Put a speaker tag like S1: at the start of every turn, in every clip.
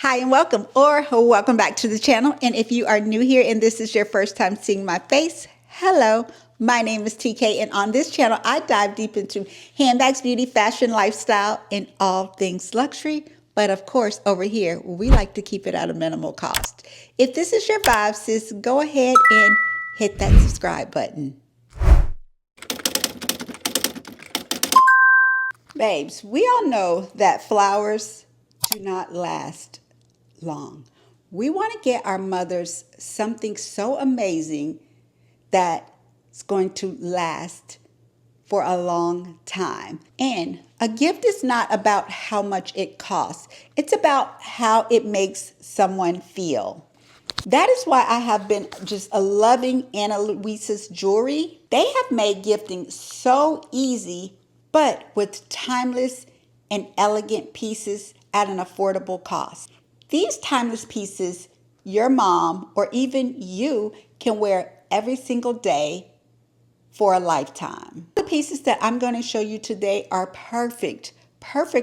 S1: Hi and welcome, or welcome back to the channel. And if you are new here and this is your first time seeing my face, hello, my name is TK, and on this channel I dive deep into handbags, beauty, fashion, lifestyle, and all things luxury. But of course, over here, we like to keep it at a minimal cost. If this is your vibe, sis, go ahead and hit that subscribe button. Babes, we all know that flowers do not last long. We want to get our mothers something so amazing that it's going to last for a long time. And a gift is not about how much it costs. It's about how it makes someone feel. That is why I have been just loving Ana Luisa's jewelry. They have made gifting so easy, but with timeless and elegant pieces at an affordable cost. These timeless pieces, your mom or even you can wear every single day for a lifetime. The pieces that I'm going to show you today are perfect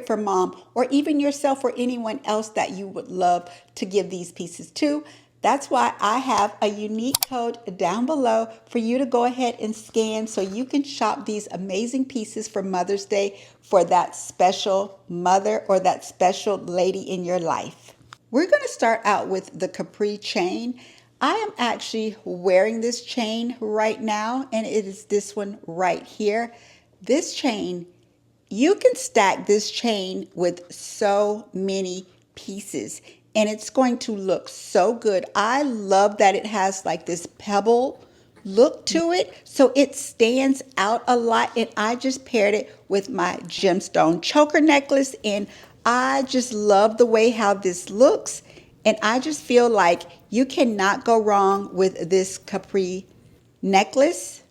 S1: for mom or even yourself or anyone else that you would love to give these pieces to. That's why I have a unique code down below for you to go ahead and scan so you can shop these amazing pieces for Mother's Day for that special mother or that special lady in your life. We're going to start out with the Capri chain. I am actually wearing this chain right now, and it is this one right here. This chain, you can stack this chain with so many pieces, and it's going to look so good. I love that it has like this pebble look to it, so it stands out a lot, and I just paired it with my gemstone choker necklace, and I just love the way how this looks, and I just feel like you cannot go wrong with this Capri necklace.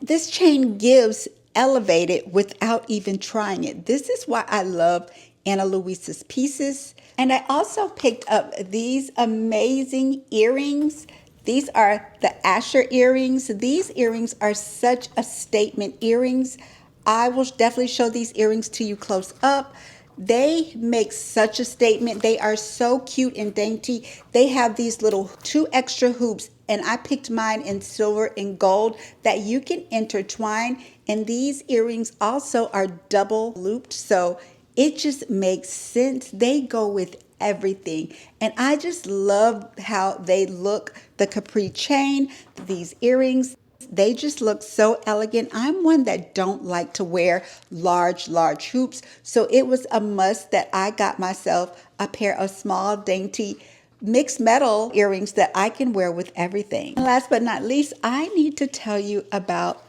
S1: This chain gives elevated without even trying it. This is why I love Ana Luisa's pieces. And I also picked up these amazing earrings. These are the Asher earrings. These earrings are such a statement earrings. I will definitely show these earrings to you close up. They make such a statement. They are so cute and dainty. They have these little 2 extra hoops, and I picked mine in silver and gold that you can intertwine. And these earrings also are double looped, so it just makes sense. They go with everything, and I just love how they look. The Capri chain, these earrings, they just look so elegant. I'm one that don't like to wear large hoops, so it was a must that I got myself a pair of small dainty mixed metal earrings that I can wear with everything. And last but not least, I need to tell you about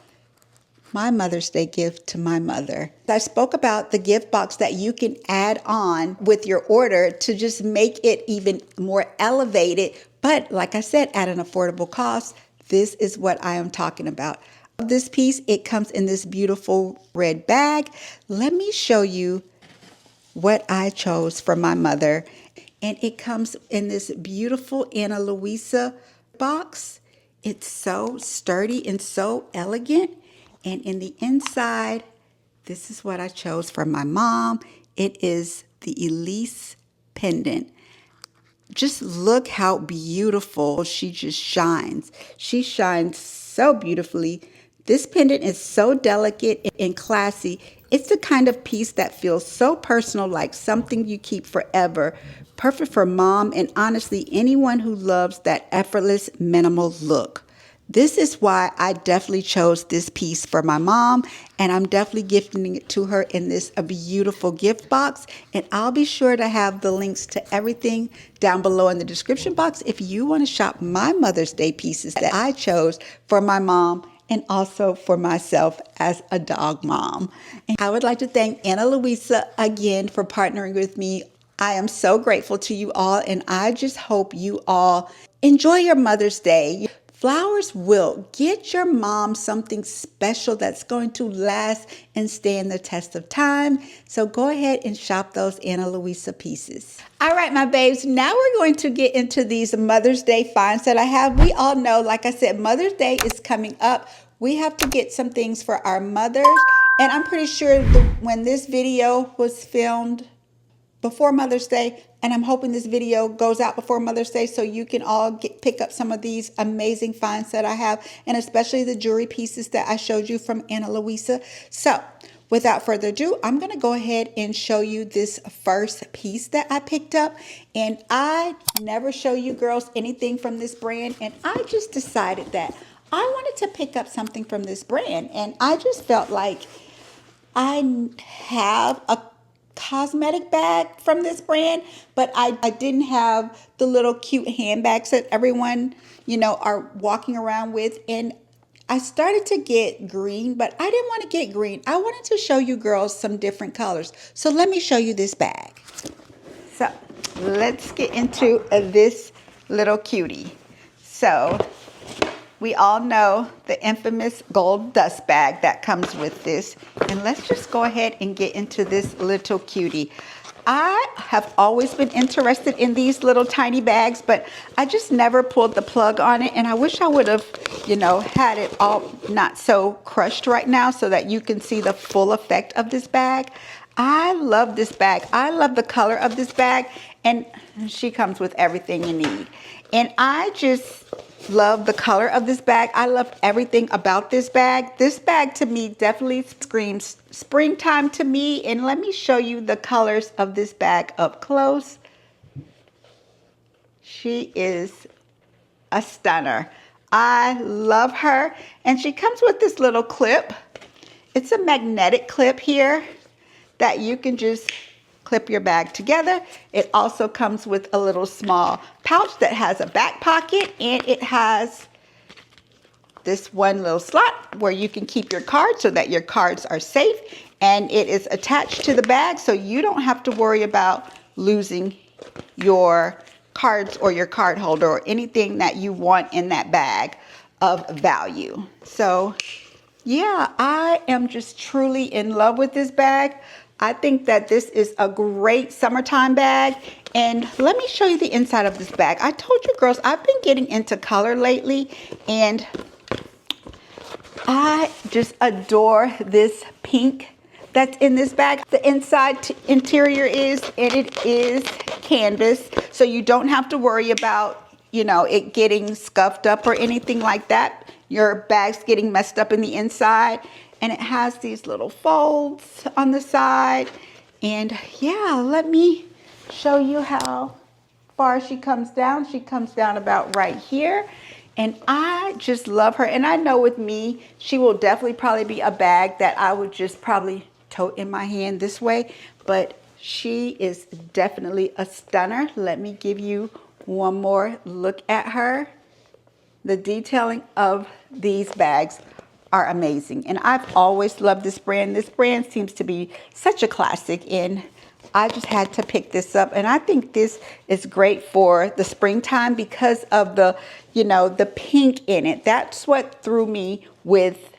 S1: my Mother's Day gift to my mother. I spoke about the gift box that you can add on with your order to just make it even more elevated, but like I said, at an affordable cost. This is what I am talking about. This piece, it comes in this beautiful red bag. Let me show you what I chose for my mother. And it comes in this beautiful Ana Luisa box. It's so sturdy and so elegant. And in the inside, this is what I chose for my mom. It is the ELISE pendant. Just look how beautiful she just shines. She shines so beautifully. This pendant is so delicate and classy. It's the kind of piece that feels so personal, like something you keep forever. Perfect for mom and honestly anyone who loves that effortless minimal look. This is why I definitely chose this piece for my mom, and I'm definitely gifting it to her in this a beautiful gift box. And I'll be sure to have the links to everything down below in the description box if you want to shop my Mother's Day pieces that I chose for my mom and also for myself as a dog mom. And I would like to thank Ana Luisa again for partnering with me. I am so grateful to you all, and I just hope you all enjoy your Mother's Day. Flowers will get your mom something special that's going to last and stand the test of time. So go ahead and shop those Ana Luisa pieces. All right, my babes, now we're going to get into these Mother's Day finds that I have. We all know, like I said, Mother's Day is coming up. We have to get some things for our mothers. And I'm pretty sure when this video was filmed, before Mother's Day, and I'm hoping this video goes out before Mother's Day so you can all pick up some of these amazing finds that I have, and especially the jewelry pieces that I showed you from Ana Luisa. So without further ado, I'm going to go ahead and show you this first piece that I picked up. And I never show you girls anything from this brand, and I just decided that I wanted to pick up something from this brand, and I just felt like I have a cosmetic bag from this brand, but I didn't have the little cute handbags that everyone, you know, are walking around with. And I started to get green, but I didn't want to get green. I wanted to show you girls some different colors. So let me show you this bag. So let's get into this little cutie. So we all know the infamous gold dust bag that comes with this. And let's just go ahead and get into this little cutie. I have always been interested in these little tiny bags, but I just never pulled the plug on it. And I wish I would have, you know, had it all not so crushed right now so that you can see the full effect of this bag. I love this bag. I love the color of this bag, and she comes with everything you need. And I just love the color of this bag. I love everything about this bag. This bag to me definitely screams springtime to me. And let me show you the colors of this bag up close. She is a stunner. I love her. And she comes with this little clip. It's a magnetic clip here that you can just clip your bag together. It also comes with a little small pouch that has a back pocket, and it has this one little slot where you can keep your cards so that your cards are safe, and it is attached to the bag so you don't have to worry about losing your cards or your card holder or anything that you want in that bag of value. So yeah, I am just truly in love with this bag. I think that this is a great summertime bag. And let me show you the inside of this bag. I told you girls, I've been getting into color lately, and I just adore this pink that's in this bag. The interior is, and it is canvas, so you don't have to worry about, you know, it getting scuffed up or anything like that. Your bag's getting messed up in the inside. And it has these little folds on the side. And yeah, let me show you how far she comes down. She comes down about right here. And I just love her. And I know with me, she will definitely probably be a bag that I would just probably tote in my hand this way. But she is definitely a stunner. Let me give you one more look at her. The detailing of these bags are amazing, and I've always loved this brand. This brand seems to be such a classic, and I just had to pick this up. And I think this is great for the springtime because of the, you know, the pink in it. That's what threw me with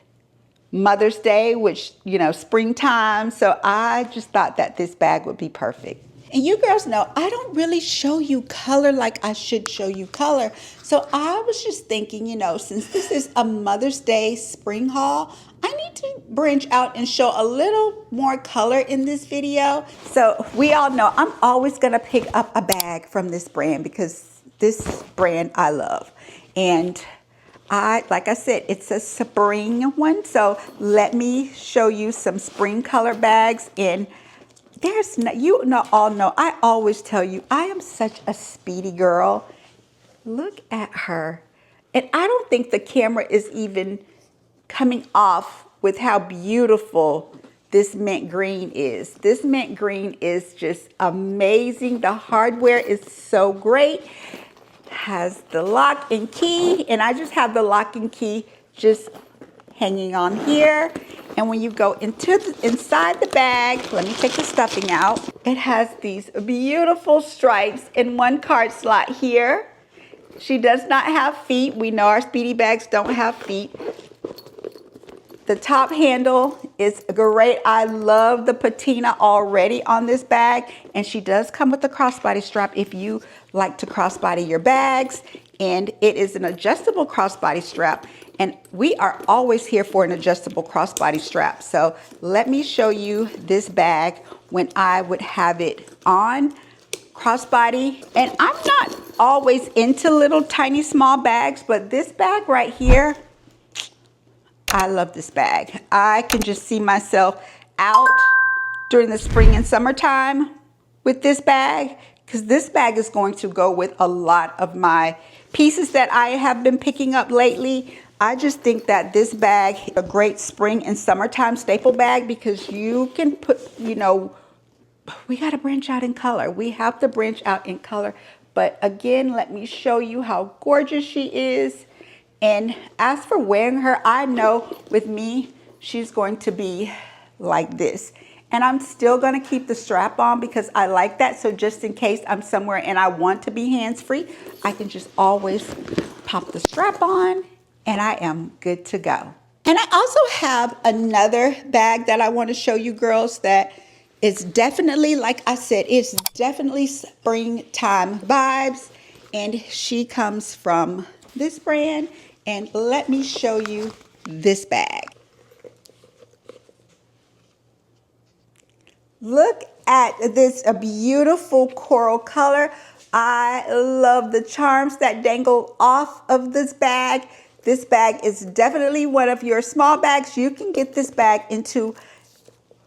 S1: Mother's Day, which, you know, springtime. So I just thought that this bag would be perfect. And you girls know I don't really show you color like I should show you color. So I was just thinking, you know, since this is a Mother's Day spring haul, I need to branch out and show a little more color in this video. So we all know I'm always going to pick up a bag from this brand because this brand I love. And like I said, it's a spring one. So let me show you some spring color bags. And there's no, you know, all know, I always tell you, I am such a speedy girl. Look at her. And I don't think the camera is even coming off with how beautiful this mint green is. This mint green is just amazing. The hardware is so great. Has the lock and key, and I just have the lock and key just hanging on here. And when you go inside the bag, let me take the stuffing out. It has these beautiful stripes in one card slot here. She does not have feet. We know our speedy bags don't have feet. The top handle is great. I love the patina already on this bag. And she does come with a crossbody strap if you like to crossbody your bags. And it is an adjustable crossbody strap. And we are always here for an adjustable crossbody strap. So let me show you this bag when I would have it on crossbody. And I'm not always into little tiny small bags, but this bag right here, I love this bag. I can just see myself out during the spring and summertime with this bag, because this bag is going to go with a lot of my pieces that I have been picking up lately. I just think that this bag is a great spring and summertime staple bag, because you can put, you know, we got to branch out in color. We have to branch out in color. But again, let me show you how gorgeous she is. And as for wearing her, I know with me, she's going to be like this. And I'm still going to keep the strap on because I like that. So just in case I'm somewhere and I want to be hands-free, I can just always pop the strap on and I am good to go. And I also have another bag that I want to show you girls that is definitely, like I said, it's definitely springtime vibes. And she comes from this brand. And let me show you this bag. Look at this, a beautiful coral color. I love the charms that dangle off of this bag. This bag is definitely one of your small bags. You can get this bag into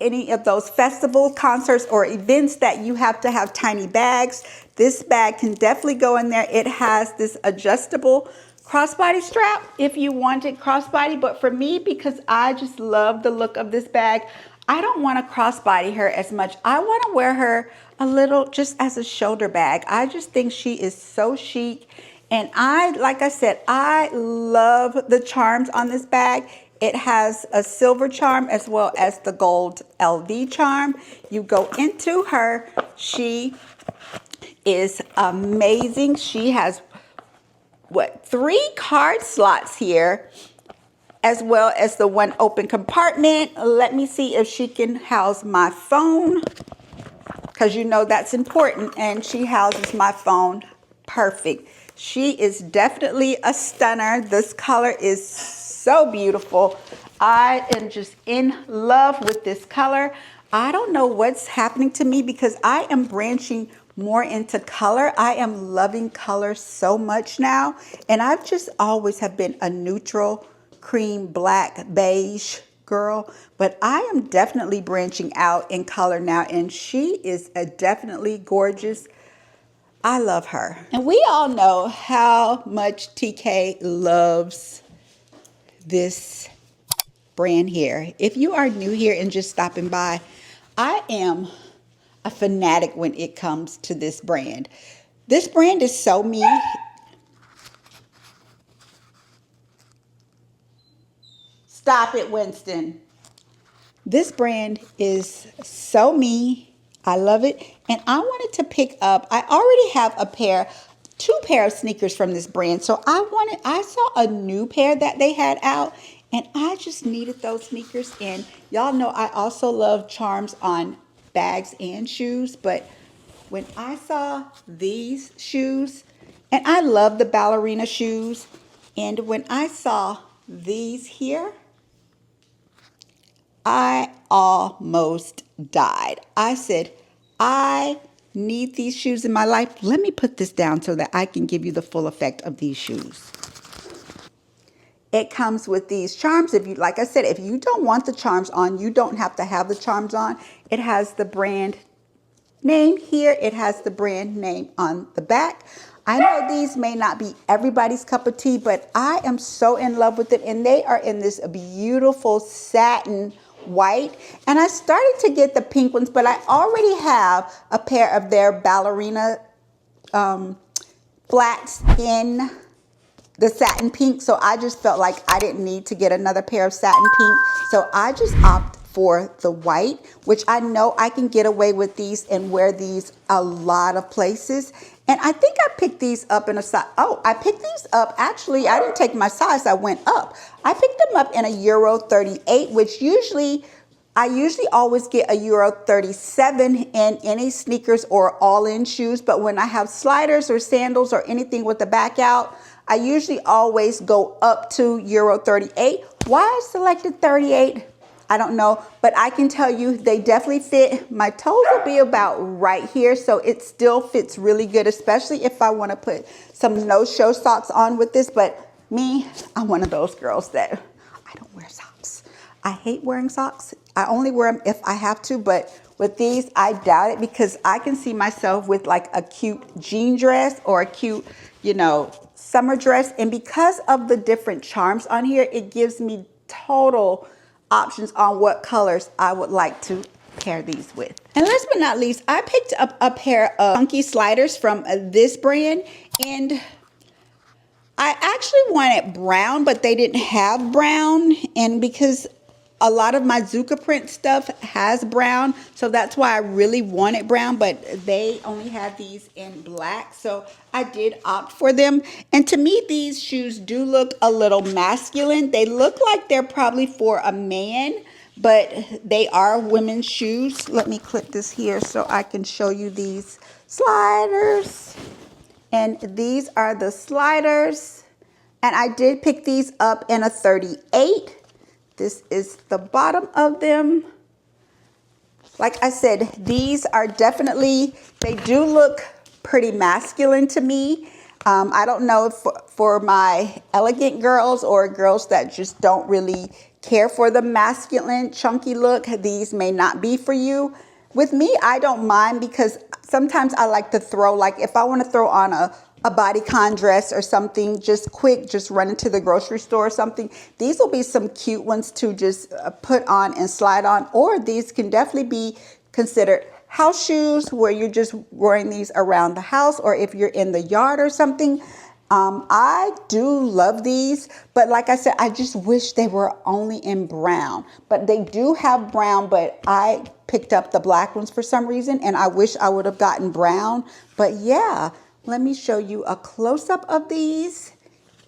S1: any of those festival concerts or events that you have to have tiny bags. This bag can definitely go in there. It has this adjustable crossbody strap if you wanted crossbody, but for me, because I just love the look of this bag, I don't want to crossbody her as much. I want to wear her a little just as a shoulder bag. I just think she is so chic. And like I said, I love the charms on this bag. It has a silver charm as well as the gold LV charm. You go into her, she is amazing. She has 3 card slots here, as well as the one open compartment. Let me see if she can house my phone, because you know that's important, and she houses my phone perfect. She is definitely a stunner. This color is so beautiful. I am just in love with this color. I don't know what's happening to me because I am branching more into color. I am loving color so much now. And I've just always have been a neutral, cream, black, beige girl. But I am definitely branching out in color now. And she is a definitely gorgeous. I love her. And we all know how much TK loves this brand here. If you are new here and just stopping by, I am a fanatic when it comes to this brand. This brand is so me. Stop it, Winston. This brand is so me. I love it. And I wanted to pick up, I already have 2 pair of sneakers from this brand. So I saw a new pair that they had out, and I just needed those sneakers. And y'all know I also love charms on bags and shoes, but when I saw these shoes, and I love the ballerina shoes, and when I saw these here, I almost died. I said, I need these shoes in my life. Let me put this down so that I can give you the full effect of these shoes. It comes with these charms. If you, like I said, if you don't want the charms on, you don't have to have the charms on. It has the brand name here. It has the brand name on the back. I know these may not be everybody's cup of tea, but I am so in love with them. And they are in this beautiful satin white. And I started to get the pink ones, but I already have a pair of their ballerina flats in the satin pink. So I just felt like I didn't need to get another pair of satin pink. So I just opted for the white, which I know I can get away with these and wear these a lot of places. And I think I picked these up in a size. Oh, I picked these up. Actually, I didn't take my size. I went up. I picked them up in a Euro 38, which usually I usually always get a Euro 37 in any sneakers or all-in shoes, but when I have sliders or sandals or anything with the back out, I usually always go up to Euro 38. Why I selected 38, I don't know, but I can tell you they definitely fit. My toes will be about right here, so it still fits really good, especially if I want to put some no-show socks on with this. But me, I'm one of those girls that I don't wear socks. I hate wearing socks. I only wear them if I have to, but with these, I doubt it, because I can see myself with like a cute jean dress or a cute, you know, summer dress. And because of the different charms on here, it gives me total options on what colors I would like to pair these with. And last but not least, I picked up a pair of funky sliders from this brand, and I actually wanted brown, but they didn't have brown, and because a lot of my Zuka print stuff has brown, so that's why I really wanted brown, but they only had these in black, so I did opt for them. And to me, these shoes do look a little masculine. They look like they're probably for a man, but they are women's shoes. Let me clip this here so I can show you these sliders. And these are the sliders, and I did pick these up in a 38. This is the bottom of them. Like I said, these are definitely, they do look pretty masculine to me. I don't know if for my elegant girls or girls that just don't really care for the masculine chunky look, these may not be for you. With me, I don't mind, because sometimes I like to throw, like if I want to throw on a bodycon dress or something just quick, just run into the grocery store or something, these will be some cute ones to just put on and slide on. Or these can definitely be considered house shoes, where you're just wearing these around the house, or if you're in the yard or something. I do love these, but like I said, I just wish they were only in brown. But they do have brown, but I picked up the black ones for some reason, and I wish I would have gotten brown. But yeah, let me show you a close-up of these.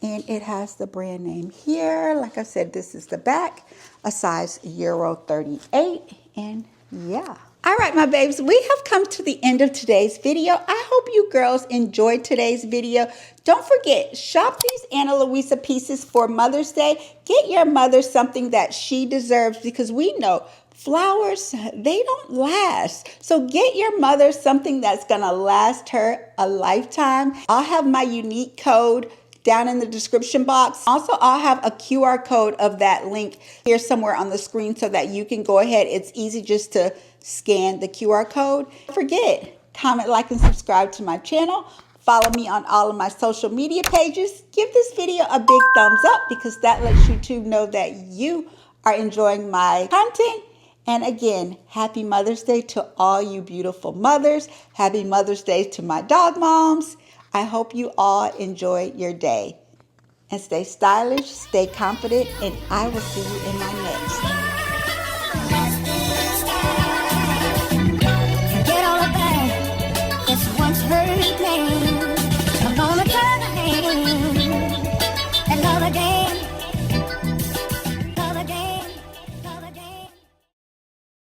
S1: And it has the brand name here. Like I said, this is the back, a size Euro 38. And yeah. All right, my babes, we have come to the end of today's video. I hope you girls enjoyed today's video. Don't forget, shop these Ana Luisa pieces for Mother's Day. Get your mother something that she deserves, because we know flowers, they don't last. So get your mother something that's gonna last her a lifetime. I'll have my unique code down in the description box. Also, I'll have a QR code of that link here somewhere on the screen so that you can go ahead. It's easy just to scan the QR code. Don't forget, comment, like, and subscribe to my channel. Follow me on all of my social media pages. Give this video a big thumbs up, because that lets YouTube know that you are enjoying my content. And again, happy Mother's Day to all you beautiful mothers. Happy Mother's Day to my dog moms. I hope you all enjoy your day. And stay stylish, stay confident, and I will see you in my next.